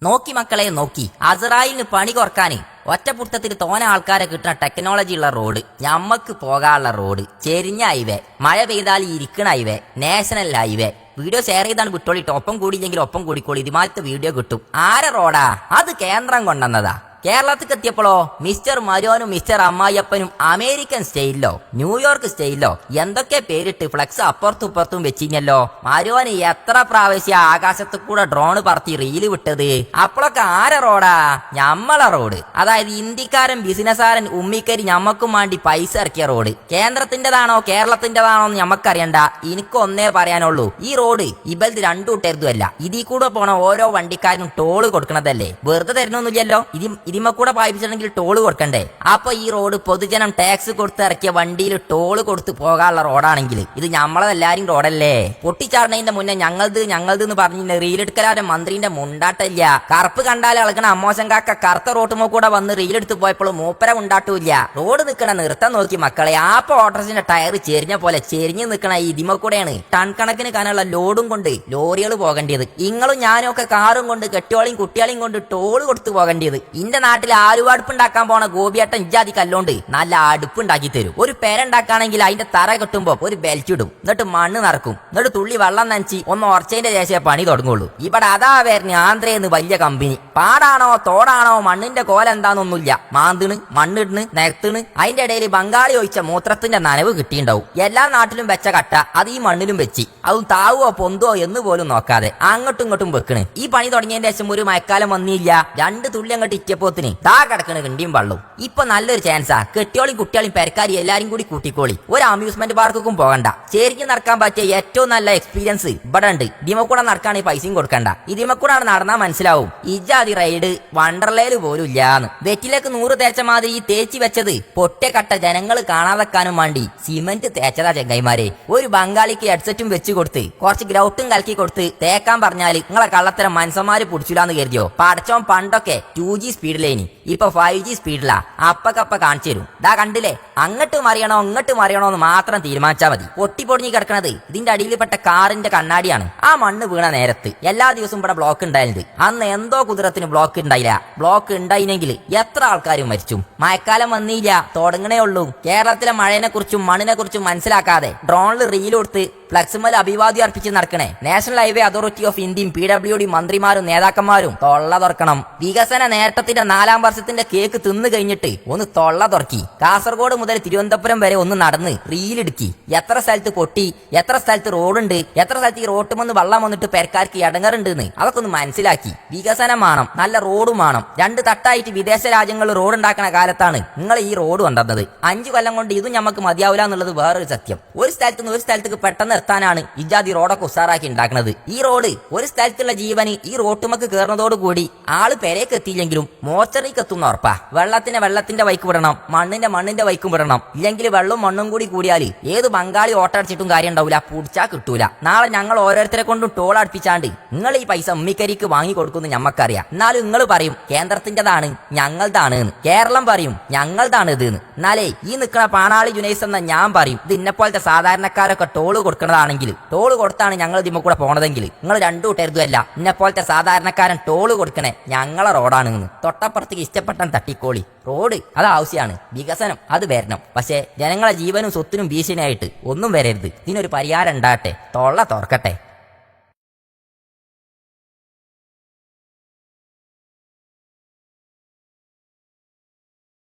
നോക്കി മക്കളെ നോക്കി, അസറായിലിന് പണി കുറക്കാന് ഒറ്റപ്പുട്ടത്തിൽ തോന ആൾക്കാരെ കിട്ടുന്ന ടെക്നോളജി ഉള്ള റോഡ്, ഞമ്മക്ക് പോകാനുള്ള റോഡ്, ചെരിഞ്ഞ ഹൈവേ, മഴ പെയ്താൽ ഇരിക്കണ highway, national highway. Video share ചെയ്താണ് വിട്ടോളിട്ട്, ഒപ്പം കൂടിയില്ലെങ്കിൽ ഒപ്പം കൂടിക്കോളി, ഇതുമാറ്റത്തെ വീഡിയോ കിട്ടും. ആരെ റോഡാ അത്? കേന്ദ്രം കൊണ്ടുവന്നതാ. കേരളത്തിക്ക് എത്തിയപ്പോഴോ മിസ്റ്റർ മരോനും മിസ്റ്റർ അമ്മായിയപ്പനും അമേരിക്കൻ സ്റ്റൈലിലോ ന്യൂയോർക്ക് സ്റ്റൈലിലോ എന്തൊക്കെ പേരിട്ട് ഫ്ലക്സ് അപ്പുറത്തും ഇപ്പുറത്തും വെച്ചിഞ്ഞല്ലോ. മരോന് എത്ര പ്രാവശ്യം ആകാശത്ത് കൂടെ ഡ്രോണ് പറത്തി റീല് വിട്ടത്. അപ്പോഴൊക്കെ ആരെ റോഡാ? ഞമ്മളെ റോഡ്. അതായത് ഇന്ത്യക്കാരൻ ബിസിനസ്സുകാരൻ ഉമ്മിക്കരി ഞമ്മക്കും വേണ്ടി പൈസ ഇറക്കിയ റോഡ്. കേന്ദ്രത്തിന്റെതാണോ കേരളത്തിന്റെതാണോ എന്ന് ഞമ്മക്കറിയണ്ട. എനിക്കൊന്നേ പറയാനുള്ളൂ, ഈ റോഡ് ഇബൽത് രണ്ടു കൂട്ടരുതല്ല. ഇതിൽ കൂടെ പോണ ഓരോ വണ്ടിക്കാരനും ടോള് കൊടുക്കണതല്ലേ, വെറുതെ തരുന്നൊന്നുമില്ലല്ലോ. ഇതിമ കൂടെ പായിപ്പിച്ചിട്ടുണ്ടെങ്കിൽ ടോള് കൊടുക്കണ്ടേ? അപ്പൊ ഈ റോഡ് പൊതുജനം ടാക്സ് കൊടുത്ത് ഇറക്കിയ വണ്ടിയിൽ ടോള് കൊടുത്ത് പോകാനുള്ള റോഡാണെങ്കിൽ ഇത് നമ്മളെല്ലാരും റോഡല്ലേ? പൊട്ടിച്ചാടുന്നതിന്റെ മുന്നേ ഞങ്ങളത് എന്ന് പറഞ്ഞിട്ട് റീലെടുക്കലാരെ മന്ത്രിന്റെ മുണ്ടാട്ടില്ല. കറുപ്പ് കണ്ടാൽ ഇളകണ അമ്മോശം കാക്ക കറുത്ത റോട്ടുമോ കൂടെ വന്ന് റീലെടുത്ത് പോയപ്പോൾ മൂപ്പര ഉണ്ടാട്ടൂല്ല. റോഡ് നിൽക്കണ നിർത്തം നോക്കി മക്കളെ. ആപ്പോ ഓട്ടോറിന്റെ ടയർ ചെരിഞ്ഞ പോലെ ചെരിഞ്ഞ് നിൽക്കണ ഇതിമ കൂടെയാണ് ടൺ കണക്കിന് കാനുള്ള ലോഡും കൊണ്ട് ലോറികൾ പോകേണ്ടത്. ഇങ്ങളും ഞാനും ഒക്കെ കാറും കൊണ്ട് കെട്ടിയോളിയും കുട്ടികളെയും കൊണ്ട് ടോള് കൊടുത്തു പോകേണ്ടത്. ഇന്റെ നാട്ടിൽ ആലുവടുപ്പുണ്ടാക്കാൻ പോണ ഗോപിയേട്ടൻ ഇജാതി കല്ലോണ്ട് നല്ല അടുപ്പുണ്ടാക്കി തരും. ഒരു പേരുണ്ടാക്കുകയാണെങ്കിൽ അതിന്റെ തറ കെട്ടുമ്പോ ഒരു ബെൽറ്റ് ഇടും, എന്നിട്ട് മണ്ണ് നിറക്കും, എന്നിട്ട് തുള്ളി വെള്ളം നനച്ച് ഒന്ന് ഉറച്ചതിന്റെ ശേഷമേ പണി തുടങ്ങുള്ളൂ. ഇവിടെ അതാ വരുന്ന ആന്ധ്രയെന്ന് വലിയ കമ്പനി. പാടാണോ തോടാണോ മണ്ണിന്റെ കോല എന്താണെന്നൊന്നുമില്ല. മാന്തിണ്, മണ്ണിടുന്ന്, നിരത്തിന്, അതിന്റെ ഇടയിൽ ബംഗാളി ഒഴിച്ച മൂത്രത്തിന്റെ നനവ് കിട്ടിയിട്ടുണ്ടാവും. എല്ലാ നാട്ടിലും വെച്ച കട്ട അത് ഈ മണ്ണിലും വെച്ച്, അതും താവോ പൊന്തോ എന്ന് പോലും നോക്കാതെ അങ്ങോട്ടും ഇങ്ങോട്ടും വെക്കണ്. ഈ പണി തുടങ്ങിയതിന്റെ ശേഷം ഒരു മഴക്കാലം വന്നില്ല. രണ്ട് തുള്ളി അങ്ങോട്ട് ഇറ്റപ്പോത്തിന് ദാ കിടക്കണ് കിണ്ടിയും വള്ളും. ഇപ്പൊ നല്ലൊരു ചാൻസാ. കെട്ടിയോളിയും കുട്ടിയോളിയും പെരക്കാരി എല്ലാരും കൂടി കൂട്ടിക്കോളി. ഒരു അമ്യൂസ്മെന്റ് പാർക്കും പോകണ്ട. ശരിക്കും നടക്കാൻ പറ്റിയ ഏറ്റവും നല്ല എക്സ്പീരിയൻസ് ഇവിടെ ഉണ്ട്. ഇതിമക്കൂടെ നടക്കാണെങ്കിൽ പൈസയും കൊടുക്കണ്ട. ഇതിമക്കൂടാണ് നടന്നാ മനസ്സിലാവും ഇജാതി റൈഡ് വണ്ടർലയിൽ പോലും ഇല്ലാന്ന്. വെറ്റിലേക്ക് 100 തേച്ച മാതിരി ഈ തേച്ച് വെച്ചത് പൊട്ടെ കട്ട ജനങ്ങൾ കാണാതെക്കാനും വേണ്ടി സിമന്റ് തേച്ചതാ ചെങ്ങൈമാരെ. ഒരു ബംഗാളിക്ക് ഹെഡ്സെറ്റും വെച്ച് കൊടുത്ത് കുറച്ച് ഗ്രൗട്ടും കലക്കി കൊടുത്ത് തേക്കാൻ പറഞ്ഞാല് നിങ്ങളെ കള്ളത്തരം മനുഷ്യന്മാര് പിടിച്ചില്ലാന്ന് കരുതിയോ? പടച്ചോൻ പണ്ടൊക്കെ 2G സ്പീഡിലേനി, ഇപ്പൊ 5G സ്പീഡിലാ. അപ്പക്കപ്പ കാണിച്ചു തരും. ദാ കണ്ടില്ലേ, അങ്ങോട്ട് മറിയണോ ഇങ്ങോട്ട് മറിയണോ എന്ന് മാത്രം തീരുമാനിച്ചാൽ മതി. പൊട്ടിപ്പൊടിഞ്ഞ് കിടക്കണത് ഇതിന്റെ അടിയിൽപ്പെട്ട കാറിന്റെ കണ്ണാടിയാണ്. ആ മണ്ണ് വീണ നേരത്ത് എല്ലാ ദിവസവും ഇവിടെ ബ്ലോക്ക് ഉണ്ടായിരുന്നത്. അന്ന് എന്തോ കുതിരത്തിന് ബ്ലോക്ക് ഉണ്ടായില്ല. ബ്ലോക്ക് ഉണ്ടായില്ലെങ്കിൽ എത്ര ആൾക്കാരും മരിച്ചു. മഴക്കാലം വന്നില്ല, തുടങ്ങണേ ഉള്ളൂ. കേരളത്തിലെ മഴയെ കുറിച്ചും മണ്ണിനെ കുറിച്ചും മനസ്സിലാക്കാതെ ഡ്രോണിൽ റീൽ കൊടുത്ത് ഫ്ലക്സുമൽ അഭിവാദ്യം അർപ്പിച്ച് നടക്കണേ നാഷണൽ ഹൈവേ അതോറിറ്റി ഓഫ് ഇന്ത്യയും PWD മന്ത്രിമാരും നേതാക്കന്മാരും തൊള്ള തുറക്കണം. വികസന നേട്ടത്തിന്റെ 4ാം വർഷത്തിന്റെ കേക്ക് തിന്നു കഴിഞ്ഞിട്ട് ഒന്ന് തൊള്ള തുറക്കി. കാസർഗോഡ് മുതൽ തിരുവനന്തപുരം വരെ ഒന്ന് നടന്ന് റീലെടുക്കി. എത്ര സ്ഥലത്ത് പൊട്ടി, എത്ര സ്ഥലത്ത് റോഡുണ്ട്, എത്ര സ്ഥലത്ത് ഈ റോട്ടുമെന്ന് വെള്ളം വന്നിട്ട് പെരക്കാർക്ക് ഇടങ്ങറുണ്ടെന്ന് അതൊക്കെ ഒന്ന് മനസ്സിലാക്കി. വികസനം വേണം, നല്ല റോഡും വേണം. 2 തട്ടായിട്ട് വിദേശ രാജ്യങ്ങളിൽ റോഡ് ഉണ്ടാക്കുന്ന കാലത്താണ് നിങ്ങൾ ഈ റോഡ് കൊണ്ടുവന്നത്. 5 കൊല്ലം കൊണ്ട് ഇതും നമുക്ക് മതിയാവില്ല എന്നുള്ളത് വേറൊരു സത്യം. ഒരു സ്ഥലത്ത് നിന്ന് ഒരു സ്ഥലത്തേക്ക് പെട്ടെന്ന് എത്താനാണ് ഇജാതി റോഡൊക്കെ ഉസാറാക്കി ഉണ്ടാക്കുന്നത്. ഈ റോഡ് ഒരു സ്ഥലത്തുള്ള ജീവന് ഈ റോട്ടുമക്ക് കയറുന്നതോടുകൂടി ആള് പെരേക്ക് എത്തിയില്ലെങ്കിലും മോർച്ചറിക്ക് എത്തുന്ന ഉറപ്പാ. വെള്ളത്തിന്റെ വൈക്ക് വിടണം, മണ്ണിന്റെ വൈക്കും വിടണം. ഇല്ലെങ്കിൽ വെള്ളവും മണ്ണും കൂടി കൂടിയാൽ ഏത് ബംഗാളി ഓട്ടടിച്ചിട്ടും കാര്യം ഉണ്ടാവില്ല, പുടിച്ചാ കിട്ടൂല. നാളെ ഞങ്ങൾ ഓരോരുത്തരെ കൊണ്ടും ടോൾ അടുപ്പിച്ചാണ്ട് നിങ്ങൾ ഈ പൈസ ഉമ്മിക്കരിക്ക് വാങ്ങി കൊടുക്കുന്നു ഞമ്മക്കറിയാം. എന്നാലും നിങ്ങൾ പറയും കേന്ദ്രത്തിന്റെതാണ് ഞങ്ങളതാണ് എന്ന്. കേരളം പറയും ഞങ്ങളതാണ് ഇത് എന്ന്. എന്നാലേ ഈ നിൽക്കുന്ന പാണാളി ജുനൈസ് എന്ന ഞാൻ പറയും ഇത് ഇന്നെപ്പോലത്തെ സാധാരണക്കാരൊക്കെ ടോള് കൊടുക്കണതാണെങ്കിൽ, ടോള് കൊടുത്താണ് ഞങ്ങൾ ഇതിമ്മ കൂടെ പോണതെങ്കിൽ നിങ്ങൾ രണ്ടു കൂട്ടരുതല്ല. ഇന്നെപ്പോലത്തെ സാധാരണക്കാരൻ ടോള് കൊടുക്കണേ ഞങ്ങളെ റോഡാണ് എന്ന്. തൊട്ടപ്പുറത്തേക്ക് ഇഷ്ടപ്പെട്ടാൻ തട്ടിക്കോളി. റോഡ് അത് ആവശ്യമാണ്, വികസനം അത് വരണം. പക്ഷേ ജനങ്ങളെ ജീവനും സ്വത്തിനും ഭീഷണിയായിട്ട് ഒന്നും വരരുത്. ഇതിനൊരു പരിഹാരം ഉണ്ടാകട്ടെ. തൊള്ള തുറക്കട്ടെ.